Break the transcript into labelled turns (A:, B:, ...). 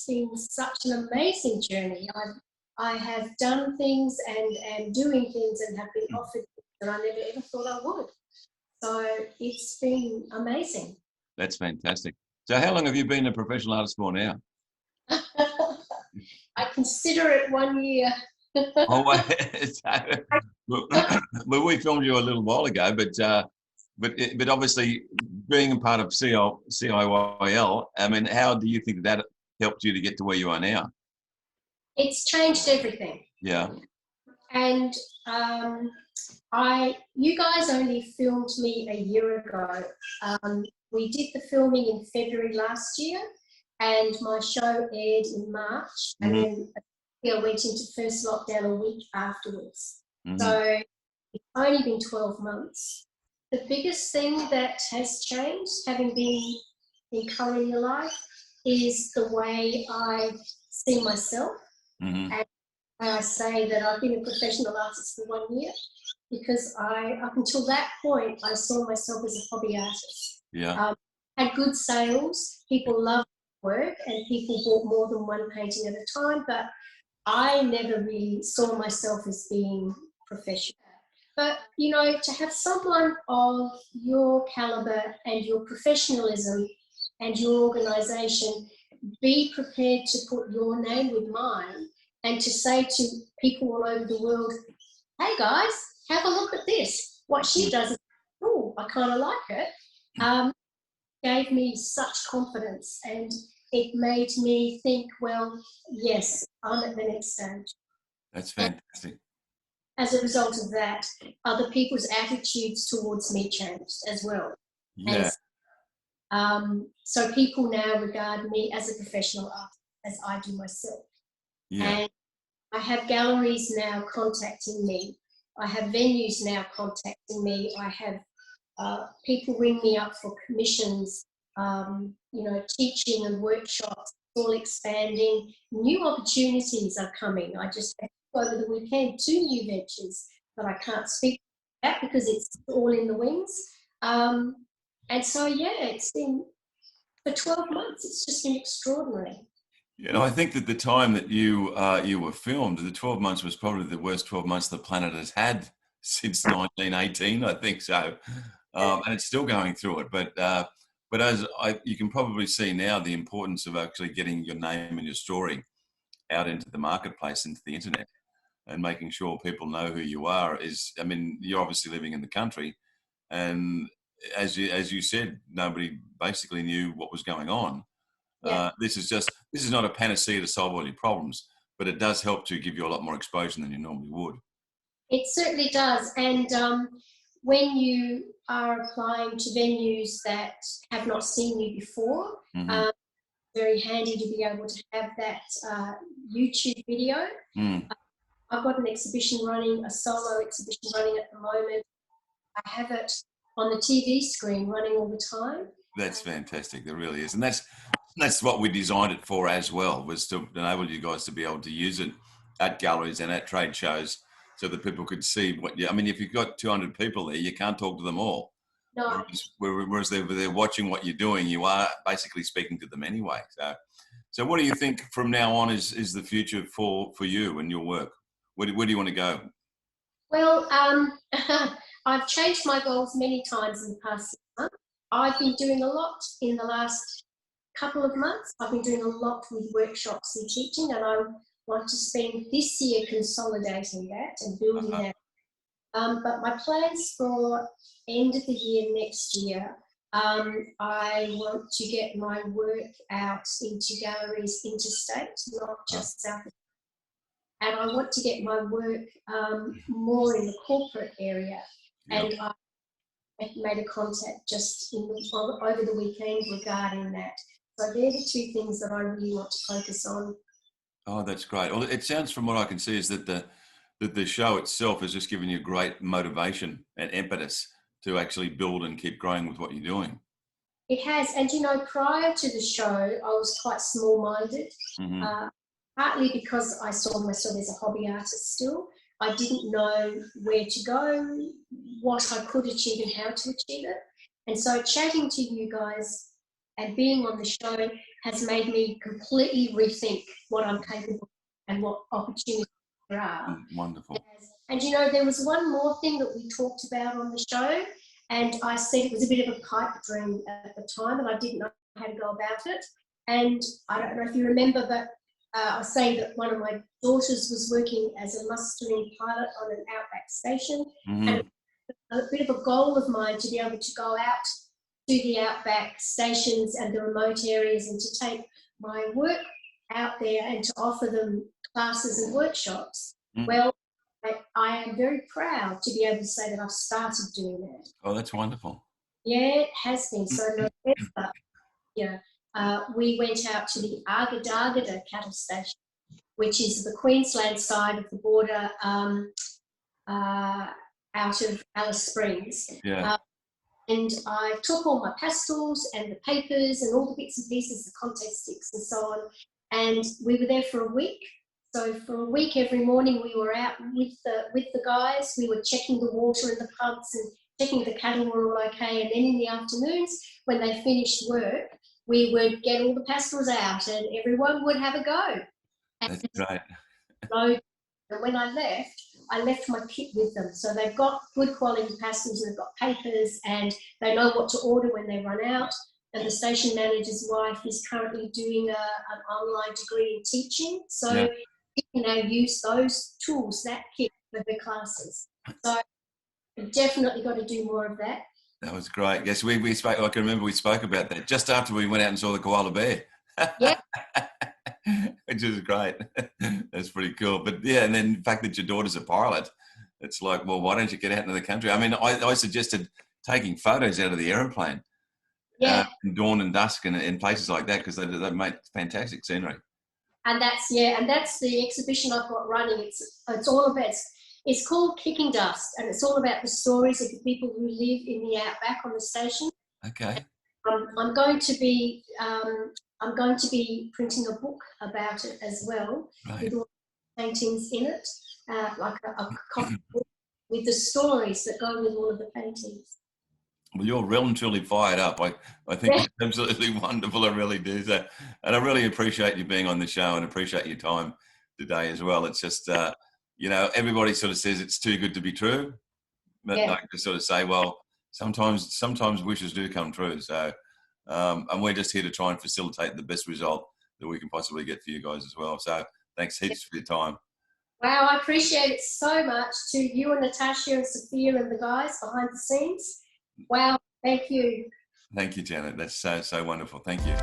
A: it's been such an amazing journey. I have done things and doing things and have been offered things that I never ever thought I would. So it's been amazing.
B: That's fantastic. So how long have you been a professional artist for now?
A: I consider it 1 year.
B: Oh, well, we filmed you a little while ago, but obviously being a part of CIYL, I mean, how do you think that helped you to get to where you are now?
A: It's changed everything.
B: Yeah.
A: And you guys only filmed me a year ago. We did the filming in February last year, and my show aired in March, and then I went into first lockdown a week afterwards. So it's only been 12 months. The biggest thing that has changed, having been in career life, is the way I see myself. And I say that I've been a professional artist for 1 year, because up until that point, I saw myself as a hobby artist.
B: Yeah.
A: Had good sales, people loved work, and people bought more than one painting at a time, but I never really saw myself as being professional. But, you know, to have someone of your caliber and your professionalism and your organisation be prepared to put your name with mine and to say to people all over the world, hey guys, have a look at this. What she does is, oh, I kind of like it. Gave me such confidence, and it made me think, well, yes, I'm at the next stage.
B: That's fantastic.
A: As a result of that, other people's attitudes towards me changed as well.
B: Yeah.
A: So people now regard me as a professional artist, as I do myself.
B: Yeah.
A: And I have galleries now contacting me. I have venues now contacting me. I have people ring me up for commissions, you know, teaching and workshops, all expanding. New opportunities are coming. I just had over the weekend 2 new ventures that I can't speak about because it's all in the wings. And so, yeah, it's been, for 12 months, it's just been extraordinary.
B: You know, I think that the time that you were filmed, the 12 months was probably the worst 12 months the planet has had since 1918, I think so. And it's still going through it. But as you can probably see now, the importance of actually getting your name and your story out into the marketplace, into the internet, and making sure people know who you are is, I mean, you're obviously living in the country, and as you said, nobody basically knew what was going on.
A: Yeah.
B: This is not a panacea to solve all your problems, but it does help to give you a lot more exposure than you normally would.
A: It certainly does. And when you are applying to venues that have not seen you before, very handy to be able to have that YouTube video. I've got an exhibition running, a solo exhibition running at the moment. I have it on the TV screen running all the time.
B: That's fantastic. There really is. And that's what we designed it for as well, was to enable you guys to be able to use it at galleries and at trade shows so that people could see what you, I mean, if you've got 200 people there, you can't talk to them all.
A: No.
B: Whereas they're watching what you're doing, you are basically speaking to them anyway. So what do you think from now on is the future for you and your work? Where do you want to go?
A: Well, I've changed my goals many times in the past 6 months. I've been doing a lot in the last couple of months. I've been doing a lot with workshops and teaching, and I want to spend this year consolidating that and building that. But my plans for end of the year next year, I want to get my work out into galleries interstate, not just South Australia. And I want to get my work more in the corporate area. And I made a contact just over the weekend regarding that. So they're the two things that I really want to focus on.
B: Oh, that's great. Well, it sounds from what I can see is that the show itself has just given you great motivation and impetus to actually build and keep growing with what you're doing.
A: It has. And, you know, prior to the show, I was quite small-minded. Partly because I saw myself as a hobby artist still. I didn't know where to go, what I could achieve and how to achieve it. And so chatting to you guys and being on the show has made me completely rethink what I'm capable of and what opportunities there are.
B: Wonderful.
A: And you know, there was one more thing that we talked about on the show, and I said it was a bit of a pipe dream at the time, and I didn't know how to go about it. And I don't know if you remember, but I was saying that one of my daughters was working as a mustering pilot on an outback station, and a bit of a goal of mine to be able to go out to the outback stations and the remote areas and to take my work out there and to offer them classes and workshops. Well, I am very proud to be able to say that I've started doing that.
B: Oh, that's wonderful.
A: Yeah, it has been. So November, we went out to the Argadargada cattle station, which is the Queensland side of the border, out of Alice Springs.
B: Yeah.
A: And I took all my pastels and the papers and all the bits and pieces, the contest sticks and so on. And we were there for a week. So for a week, every morning we were out with the guys. We were checking the water in the pumps and checking the cattle were all okay. And then in the afternoons, when they finished work, we would get all the pastels out and everyone would have a go.
B: That's right.
A: And when I left my kit with them. So they've got good quality pastels and they've got papers and they know what to order when they run out. And the station manager's wife is currently doing an online degree in teaching. So you can now use those tools, that kit, for the classes. So I've definitely got to do more of that.
B: That was great. Yes, we spoke. I can remember we spoke about that just after we went out and saw the koala bear.
A: Yeah.
B: Which is great. That's pretty cool. But yeah, and then the fact that your daughter's a pilot, it's like, well, why don't you get out into the country? I mean, I suggested taking photos out of the aeroplane, dawn and dusk and in places like that, because they make fantastic scenery.
A: And that's the exhibition I've got running. It's all about. It's called Kicking Dust, and it's all about the stories of the people who live in the outback on the station.
B: Okay.
A: I'm going to be printing a book about it as well, with all the paintings in it, like a copy book with the stories that go with all of the paintings.
B: Well, you're real and truly fired up. I think it's absolutely wonderful. I really do that. And I really appreciate you being on the show and appreciate your time today as well. It's just, everybody sort of says it's too good to be true. But like to sort of say, well, sometimes wishes do come true. So, and we're just here to try and facilitate the best result that we can possibly get for you guys as well. So thanks heaps for your time.
A: Wow, I appreciate it so much, to you and Natasha and Sophia and the guys behind the scenes. Wow, thank you.
B: Thank you, Janet. That's so wonderful. Thank you.